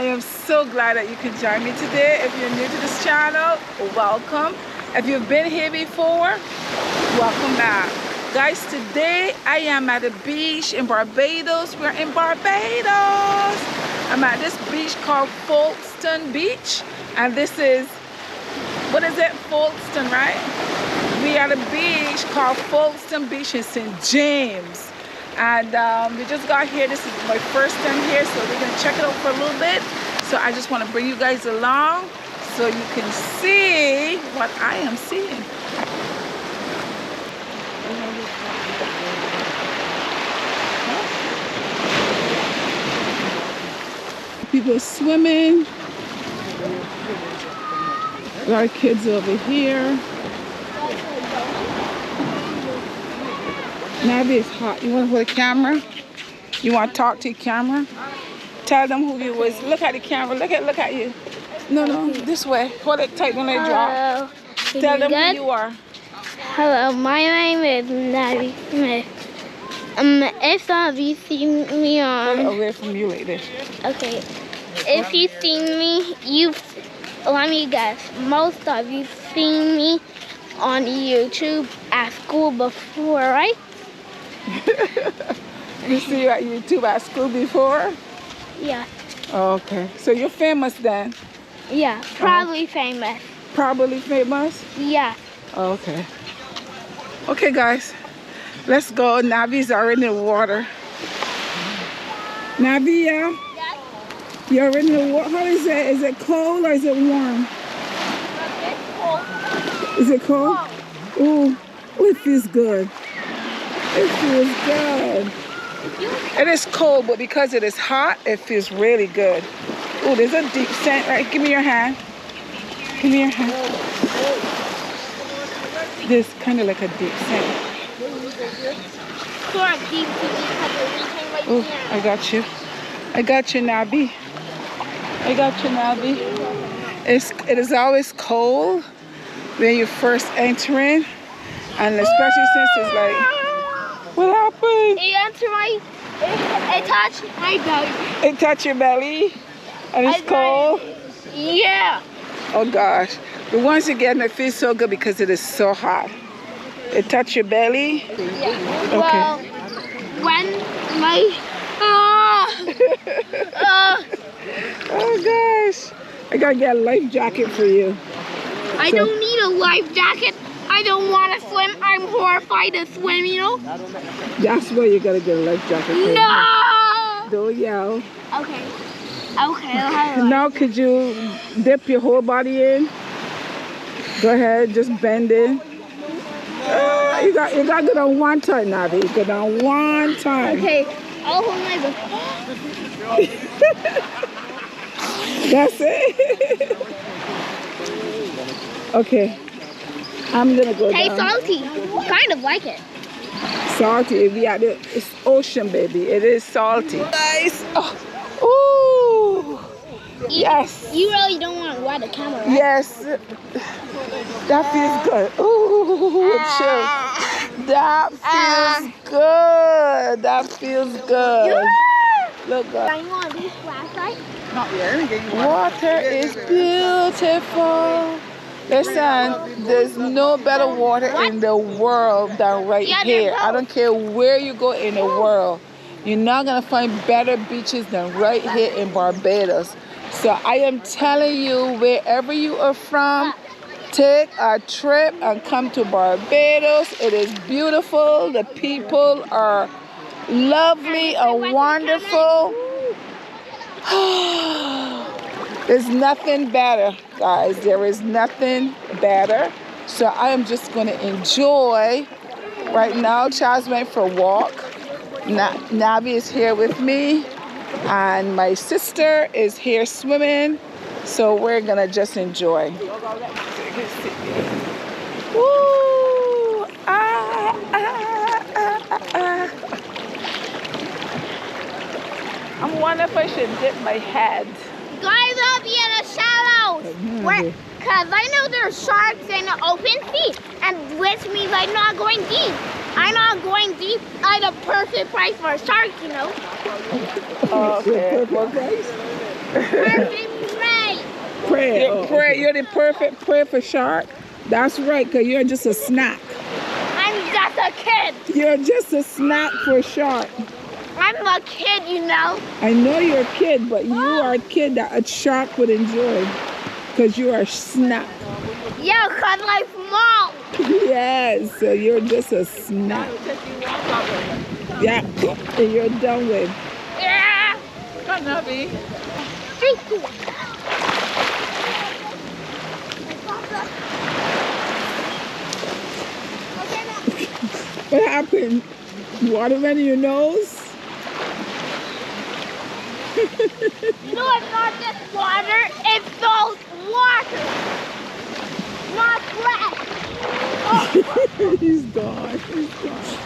I am so glad that you could join me today. If you're new to this channel, welcome. If you've been here before, welcome back. Guys, today I am at a beach in Barbados. We're in Barbados. I'm at this beach called Folkestone Beach. And this is, what is it? Folkestone, right? We are at a beach called Folkestone Beach in St. James. And we just got here. This is my first time here, so we're gonna check it out for a little bit. So I just want to bring you guys along so you can see what I am seeing. People swimming. A lot of kids over here. Navi is hot. You want to hold the camera? You want to talk to your camera? Tell them who you was. Look at the camera. Look at you. No, this way. Hold it tight. Don't let it drop. Tell them who you are. Hello, my name is Navi Smith. If some of you see me on... Hold it away from you like this. Okay. If you've seen me, let me guess. Most of you seen me on YouTube at school before, right? You see you at YouTube at school before? Yeah. Oh, okay. So you're famous then? Yeah, probably famous. Probably famous? Yeah. Oh, okay. Okay, guys. Let's go. Navi's already in the water. Navi, yeah? You're already in the water. How is it? Is it cold or is it warm? Is it cold? Ooh, it feels good. It feels good. It is cold, but because it is hot, it feels really good. Ooh, there's a deep scent. Right, give me your hand. Give me your hand. There's kind of like a deep scent. Oh, I got you. I got you, Nabi. I got you, Nabi. It is always cold when you first enter in, and especially since it's like, what happened? It touched my belly. It touched your belly, and it's cold? Yeah. Oh gosh. But once again, it feels so good because it is so hot. It touched your belly? Yeah. Okay. Well, when my... Oh gosh. I gotta get a life jacket for you. I don't need a life jacket. I don't want to swim. I'm horrified to swim, you know? That's why you gotta get a life jacket for you. No! Don't yell. Okay. Okay. Now could you dip your whole body in? Go ahead, just bend it. You got to go down one time, Navi. Go down one time. Okay, I'll hold my breath. That's it. Okay. I'm gonna go Hey, down. salty. Kind of like it. Salty. It's ocean, baby. It is salty. Nice. Oh. Ooh. Yes. You really don't want to wet the camera, right? Yes. That feels good. Ooh, chill. That feels good. That feels good. Look good. You want these flashlights? Not yet. Water is beautiful. Listen, there's no better water in the world than right here. I don't care where you go in the world. You're not going to find better beaches than right here in Barbados. So I am telling you, wherever you are from, take a trip and come to Barbados. It is beautiful. The people are lovely and wonderful. There's nothing better, guys. There is nothing better. So I am just going to enjoy. Right now, Charles went for a walk. Navi is here with me. And my sister is here swimming. So we're going to just enjoy. Woo! I'm wondering if I should dip my head. Guys, I'll be in a shallow. Because I know there's sharks in the open sea. And which means I'm not going deep. I'm not going deep at a perfect price for a shark, you know. Okay. Perfect prey. Prey. Oh, okay. You're the perfect prey for shark. That's right, because you're just a snack. I'm just a kid. You're just a snack for shark. I'm a kid, you know. I know you're a kid, but you are a kid that a shark would enjoy. Because you are a snack. Yeah, because I'm small. Yes, so you're just a snack. Yeah, and you're done with. Yeah. Come, Nabi. What happened? Water went in your nose? No, it's not just water. It's salt water. Not flesh. He's gone. He's gone.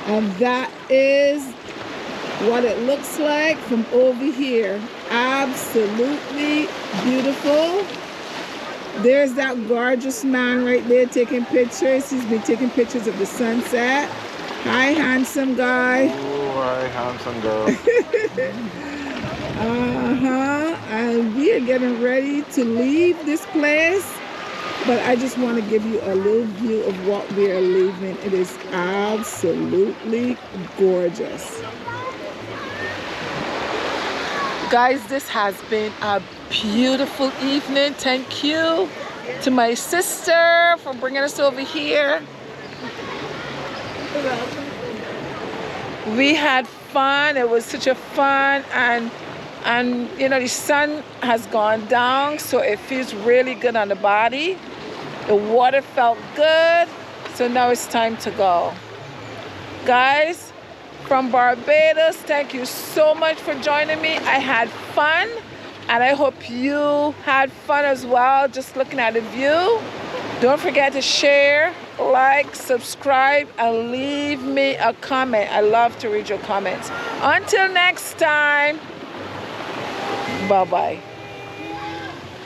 And that is what it looks like from over here. Absolutely beautiful. There's that gorgeous man right there taking pictures. He's been taking pictures of the sunset. Hi, handsome guy. Oh, hi, handsome girl. And we are getting ready to leave this place. But I just want to give you a little view of what we are leaving. It is absolutely gorgeous. Guys, this has been a beautiful evening. Thank you to my sister for bringing us over here. We had fun. It was such a fun, and you know, the sun has gone down, so it feels really good on the body. The water felt good, so now it's time to go. Guys, from Barbados, thank you so much for joining me. I had fun, and I hope you had fun as well, just looking at the view. Don't forget to share, like, subscribe, and leave me a comment. I love to read your comments. Until next time, bye-bye.